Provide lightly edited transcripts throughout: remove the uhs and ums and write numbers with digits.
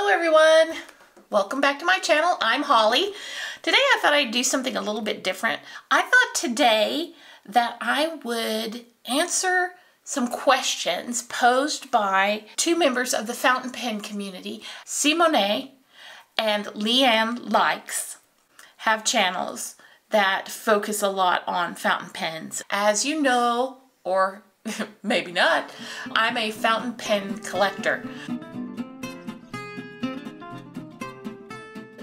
Hello everyone! Welcome back to my channel. I'm Holly. Today I thought I'd do something a little bit different. I thought today that I would answer some questions posed by two members of the fountain pen community. Simone and Leanne Likes have channels that focus a lot on fountain pens. As you know, or maybe not, I'm a fountain pen collector.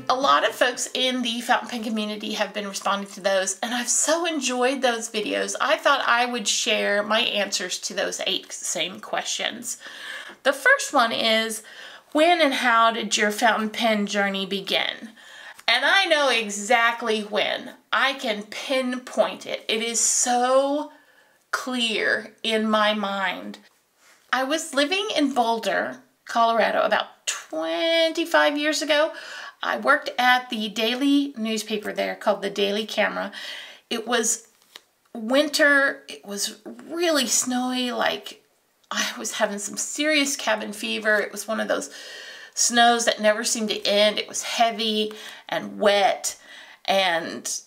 A lot of folks in the fountain pen community have been responding to those, and I've so enjoyed those videos. I thought I would share my answers to those 8 same questions. The first one is, when and how did your fountain pen journey begin? And I know exactly when. I can pinpoint it. It is so clear in my mind. I was living in Boulder, Colorado about 25 years ago. I worked at the daily newspaper there called the Daily Camera. It was winter. It was really snowy. Like, I was having some serious cabin fever. It was one of those snows that never seemed to end. It was heavy and wet, and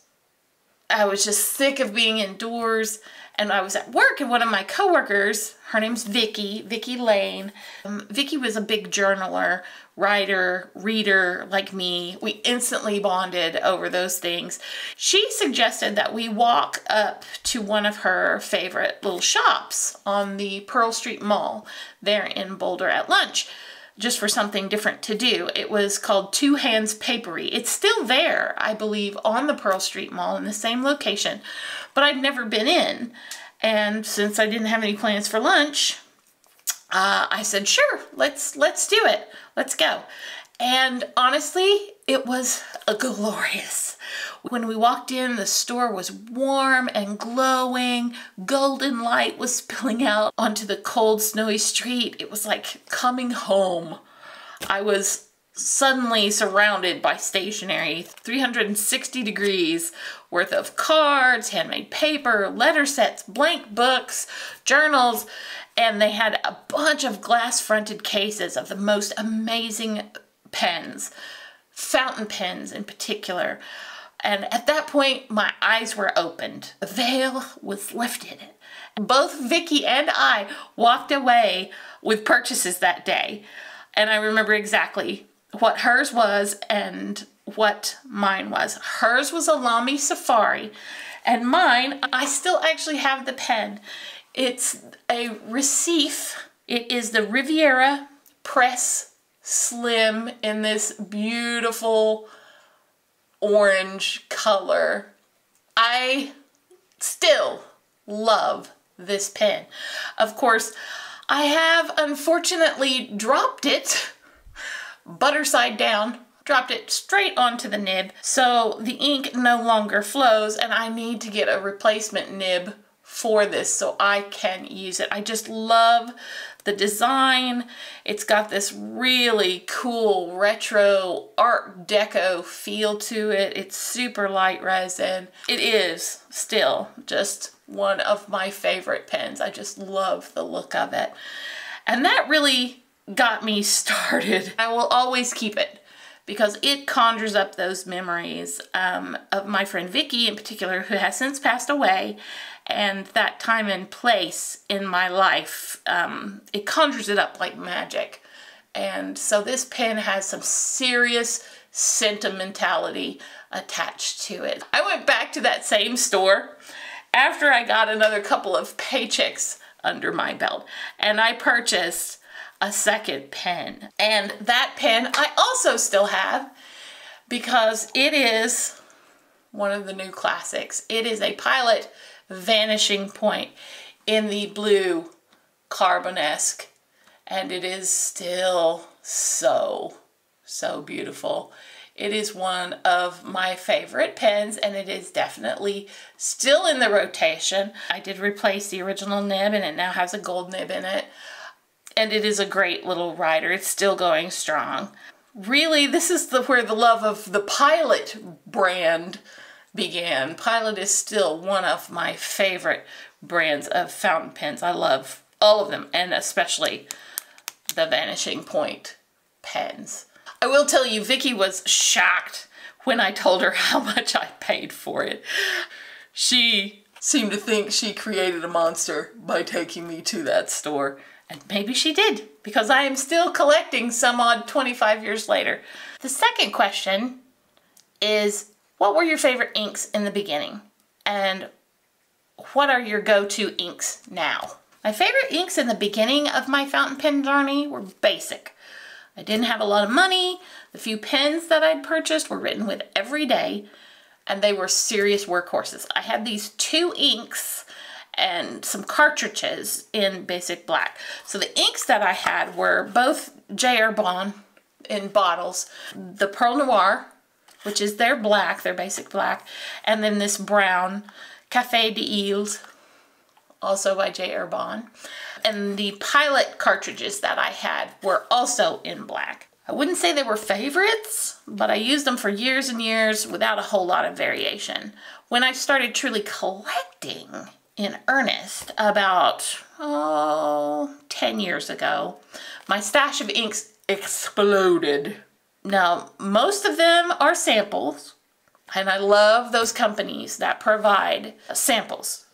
I was just sick of being indoors. And I was at work, and one of my coworkers, her name's Vicki Lane. Vicki was a big journaler, writer, reader like me. We instantly bonded over those things. She suggested that we walk up to one of her favorite little shops on the Pearl Street Mall there in Boulder at lunch, just for something different to do. It was called Two Hands Papery. It's still there, I believe, on the Pearl Street Mall in the same location, but I'd never been in. And since I didn't have any plans for lunch, I said, sure, let's do it. Let's go. And honestly, it was glorious. When we walked in, the store was warm and glowing. Golden light was spilling out onto the cold, snowy street. It was like coming home. I was suddenly surrounded by stationery, 360 degrees worth of cards, handmade paper, letter sets, blank books, journals, and they had a bunch of glass-fronted cases of the most amazing pens, fountain pens in particular. And at that point, my eyes were opened. The veil was lifted. Both Vicki and I walked away with purchases that day. And I remember exactly what hers was and what mine was. Hers was a Lamy Safari, and mine, I still actually have the pen. It's a Recife. It is the Riviera Press Slim in this beautiful orange color. I still love this pen. Of course, I have unfortunately dropped it, butter side down, dropped it straight onto the nib, so the ink no longer flows, and I need to get a replacement nib for this so I can use it. I just love the design. It's got this really cool retro Art Deco feel to it. It's super light resin. It is still just one of my favorite pens. I just love the look of it. And that really got me started. I will always keep it because it conjures up those memories of my friend Vicki in particular, who has since passed away, and that time and place in my life. It conjures it up like magic. And so this pen has some serious sentimentality attached to it. I went back to that same store after I got another couple of paychecks under my belt, and I purchased a second pen. And that pen I also still have because it is one of the new classics. It is a Pilot Vanishing Point in the blue Carbonesque, and it is still so beautiful. It is one of my favorite pens, and it is definitely still in the rotation. I did replace the original nib, and it now has a gold nib in it. And it is a great little writer. It's still going strong. Really, this is where the love of the Pilot brand began. Pilot is still one of my favorite brands of fountain pens. I love all of them, and especially the Vanishing Point pens. I will tell you, Vicky was shocked when I told her how much I paid for it. She seemed to think she created a monster by taking me to that store. And maybe she did, because I am still collecting some odd 25 years later. The second question is, what were your favorite inks in the beginning? And what are your go-to inks now? My favorite inks in the beginning of my fountain pen journey were basic. I didn't have a lot of money. The few pens that I'd purchased were written with every day, and they were serious workhorses. I had these 2 inks and some cartridges in basic black. So the inks that I had were both J. Bond in bottles, the Pearl Noir, which is their black, their basic black, and then this brown Café d'Îles, also by J. Bond. And the Pilot cartridges that I had were also in black. I wouldn't say they were favorites, but I used them for years and years without a whole lot of variation. When I started truly collecting in earnest about, 10 years ago, my stash of inks exploded. Now, most of them are samples, and I love those companies that provide samples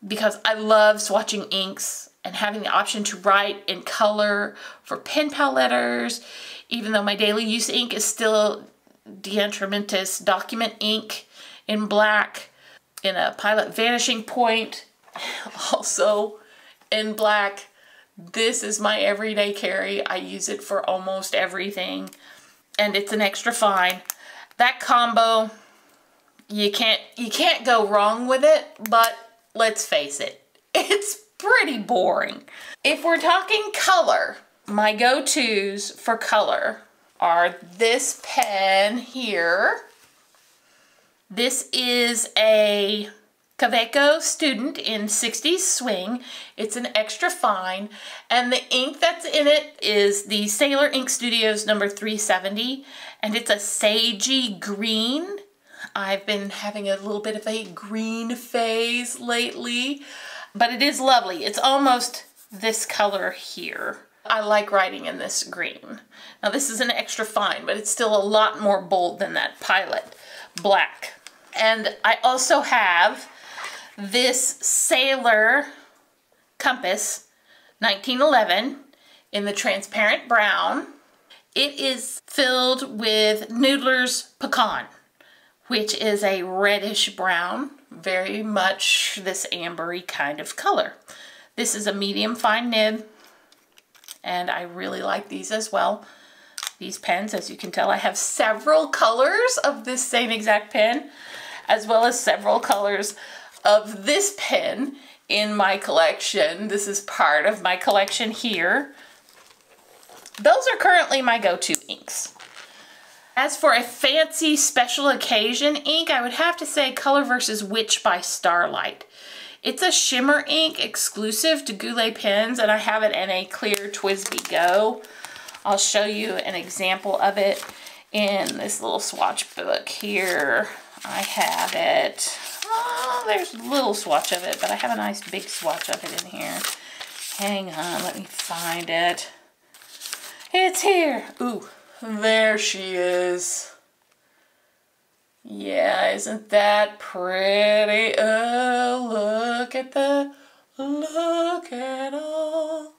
because I love swatching inks and having the option to write in color for pen pal letters, even though my daily use ink is still Diatramentis document ink in black, in a Pilot Vanishing Point, also in black. This is my everyday carry. I use it for almost everything, and it's an extra fine. That combo, you can't go wrong with it, but let's face it, it's pretty boring. If we're talking color, my go-tos for color are this pen here. This is a Kaweco Student in 60s Swing. It's an extra fine, and the ink that's in it is the Sailor Ink Studios number 370, and it's a sagey green. I've been having a little bit of a green phase lately, but it is lovely. It's almost this color here. I like writing in this green. Now this is an extra fine, but it's still a lot more bold than that Pilot black. And I also have this Sailor Compass 1911 in the transparent brown. It is filled with Noodler's Pecan, which is a reddish brown, very much this ambery kind of color. This is a medium fine nib, and I really like these as well. These pens, as you can tell, I have several colors of this same exact pen, as well as several colors of this pen in my collection. This is part of my collection here. Those are currently my go-to inks. As for a fancy special occasion ink, I would have to say Color vs. Witch by Starlight. It's a shimmer ink exclusive to Goulet pens, and I have it in a clear TWSBI Go. I'll show you an example of it in this little swatch book here. I have it. Oh, there's a little swatch of it, but I have a nice big swatch of it in here. Hang on, let me find it. It's here. Ooh, there she is. Yeah, isn't that pretty? Oh, look at all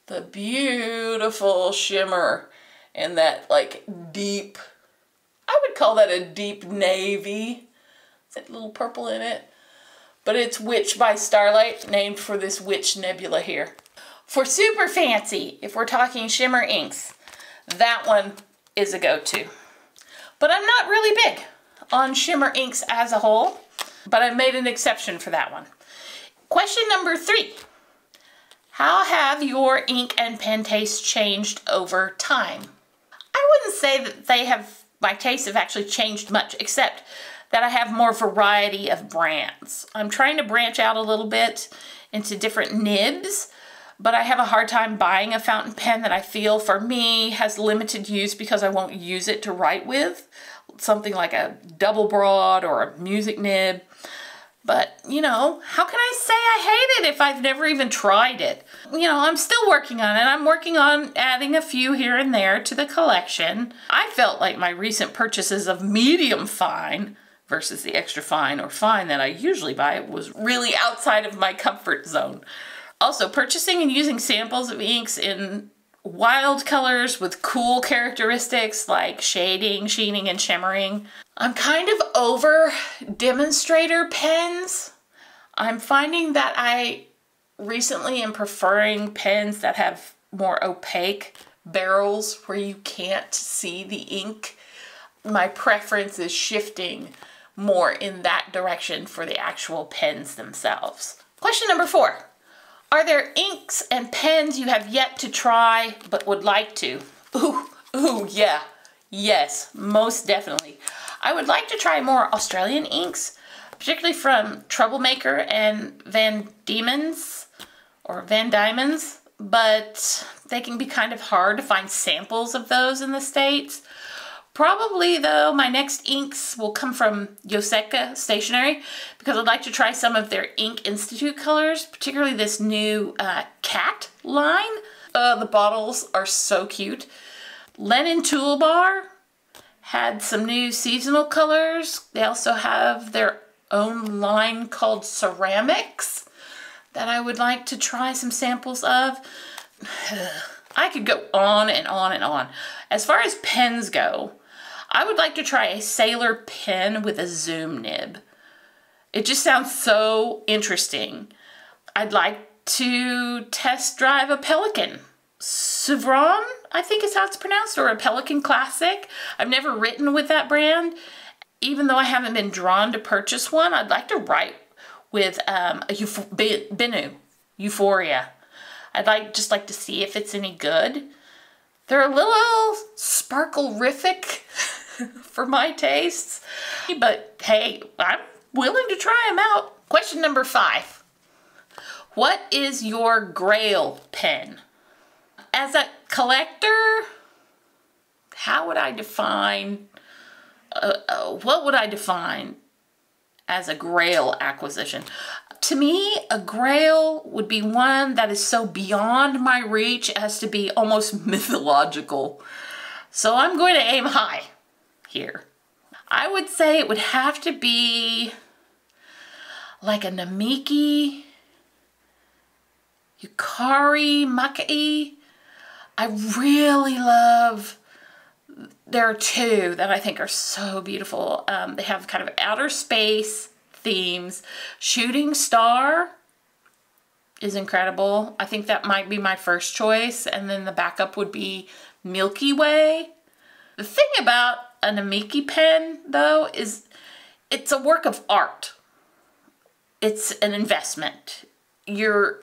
the beautiful shimmer and that like deep, I would call that a deep navy. That little purple in it. But it's Witch by Starlight, named for this witch nebula here. For super fancy, if we're talking shimmer inks, that one is a go-to. But I'm not really big on shimmer inks as a whole, but I made an exception for that one. Question number 3. How have your ink and pen tastes changed over time? I wouldn't say that my tastes have actually changed much, except that I have more variety of brands. I'm trying to branch out a little bit into different nibs, but I have a hard time buying a fountain pen that I feel for me has limited use because I won't use it to write with. Something like a double broad or a music nib. But, you know, how can I say I hate it if I've never even tried it? You know, I'm still working on it. I'm working on adding a few here and there to the collection. I felt like my recent purchases of medium fine versus the extra fine or fine that I usually buy was really outside of my comfort zone. Also, purchasing and using samples of inks in wild colors with cool characteristics like shading, sheening, and shimmering. I'm kind of over demonstrator pens. I'm finding that I recently am preferring pens that have more opaque barrels where you can't see the ink. My preference is shifting more in that direction for the actual pens themselves. Question number 4. Are there inks and pens you have yet to try but would like to? Ooh, yeah. Yes, most definitely. I would like to try more Australian inks, particularly from Troublemaker and Van Diemen's, but they can be kind of hard to find samples of those in the States. Probably, though, my next inks will come from Yoseka Stationery because I'd like to try some of their Ink Institute colors, particularly this new cat line. The bottles are so cute. Lennon Toolbar had some new seasonal colors. They also have their own line called Ceramics that I would like to try some samples of. I could go on and on and on. As far as pens go, I would like to try a Sailor pen with a zoom nib. It just sounds so interesting. I'd like to test drive a Pelikan. Souvron, I think is how it's pronounced, or a Pelikan Classic. I've never written with that brand. Even though I haven't been drawn to purchase one, I'd like to write with a Benu, Euphoria. I'd just like to see if it's any good. They're a little sparkle-rific for my tastes, but hey, I'm willing to try them out. Question number 5. What is your Grail pen? As a collector, how would I define, what would I define as a Grail acquisition? To me, a Grail would be one that is so beyond my reach as to be almost mythological. So I'm going to aim high here. I would say it would have to be like a Namiki, Yukari, Makai. I really love, there are two that I think are so beautiful. They have kind of outer space themes. Shooting Star is incredible. I think that might be my first choice, and then the backup would be Milky Way. The thing about a Namiki pen, though, is it's a work of art. It's an investment. You're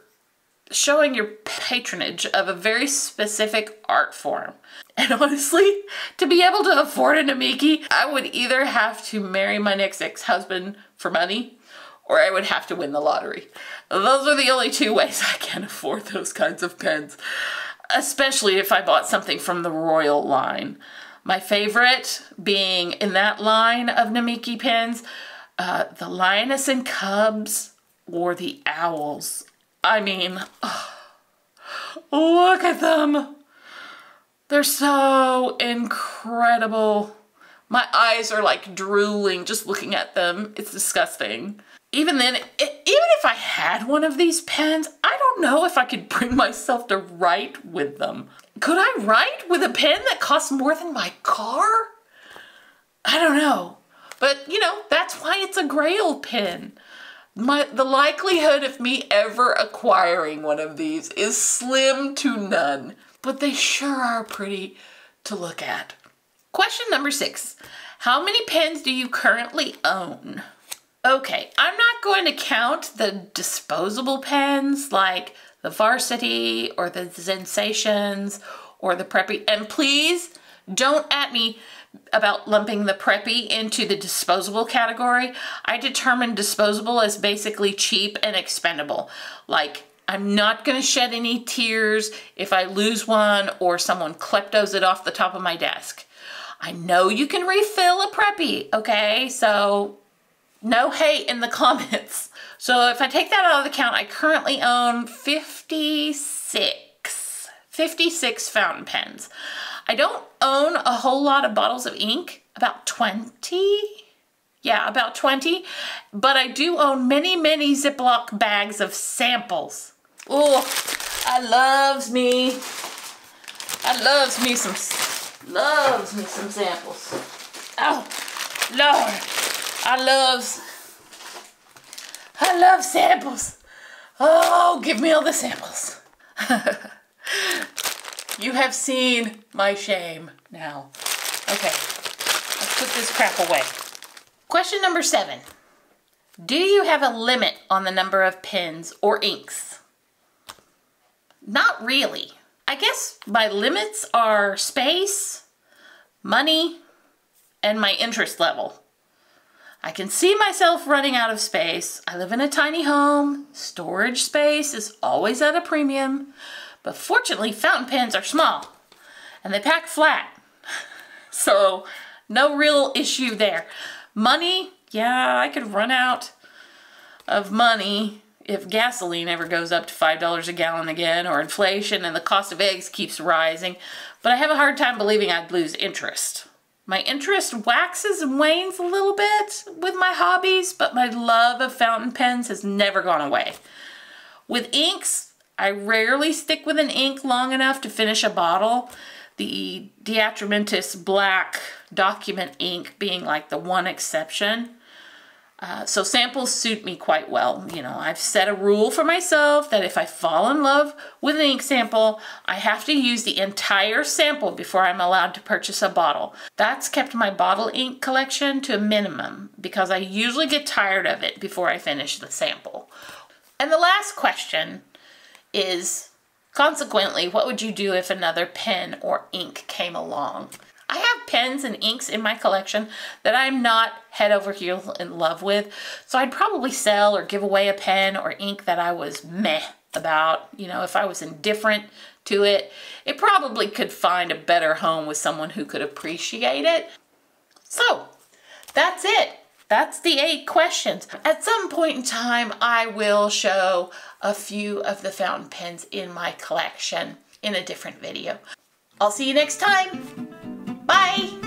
showing your patronage of a very specific art form. And honestly, to be able to afford a Namiki, I would either have to marry my next ex-husband for money, or I would have to win the lottery. Those are the only two ways I can afford those kinds of pens, especially if I bought something from the Royal line. My favorite being in that line of Namiki pens, the Lioness and Cubs or the Owls. I mean, look at them. They're so incredible. My eyes are like drooling just looking at them. It's disgusting. Even then, even if I had one of these pens, I don't know if I could bring myself to write with them. Could I write with a pen that costs more than my car? I don't know. But, you know, that's why it's a Grail pen. The likelihood of me ever acquiring one of these is slim to none. But they sure are pretty to look at. Question number 6. How many pens do you currently own? Okay, I'm not going to count the disposable pens like the Varsity or the Sensations or the Preppy. And please don't at me about lumping the Preppy into the disposable category. I determine disposable as basically cheap and expendable. Like, I'm not going to shed any tears if I lose one or someone kleptos it off the top of my desk. I know you can refill a Preppy, okay? So No hate in the comments. So if I take that out of the count, I currently own 56 fountain pens. I don't own a whole lot of bottles of ink, about 20. Yeah, about 20. But I do own many, many Ziploc bags of samples. Oh, I loves me some samples. Oh, Lord, I love samples. Oh, give me all the samples. You have seen my shame now. Okay, let's put this crap away. Question number 7. Do you have a limit on the number of pens or inks? Not really. I guess my limits are space, money, and my interest level. I can see myself running out of space. I live in a tiny home. Storage space is always at a premium. But fortunately, fountain pens are small and they pack flat. So no real issue there. Money, yeah, I could run out of money if gasoline ever goes up to $5 a gallon again, or inflation and the cost of eggs keeps rising. But I have a hard time believing I'd lose interest. My interest waxes and wanes a little bit with my hobbies, but my love of fountain pens has never gone away. With inks, I rarely stick with an ink long enough to finish a bottle. The Diatramentis black document ink being like the one exception. So samples suit me quite well. You know, I've set a rule for myself that if I fall in love with an ink sample, I have to use the entire sample before I'm allowed to purchase a bottle. That's kept my bottle ink collection to a minimum because I usually get tired of it before I finish the sample. And the last question is, consequently, what would you do if another pen or ink came along? I have pens and inks in my collection that I'm not head over heels in love with, so I'd probably sell or give away a pen or ink that I was meh about. You know, if I was indifferent to it, it probably could find a better home with someone who could appreciate it. So, that's it. That's the 8 questions. At some point in time, I will show a few of the fountain pens in my collection in a different video. I'll see you next time. Bye!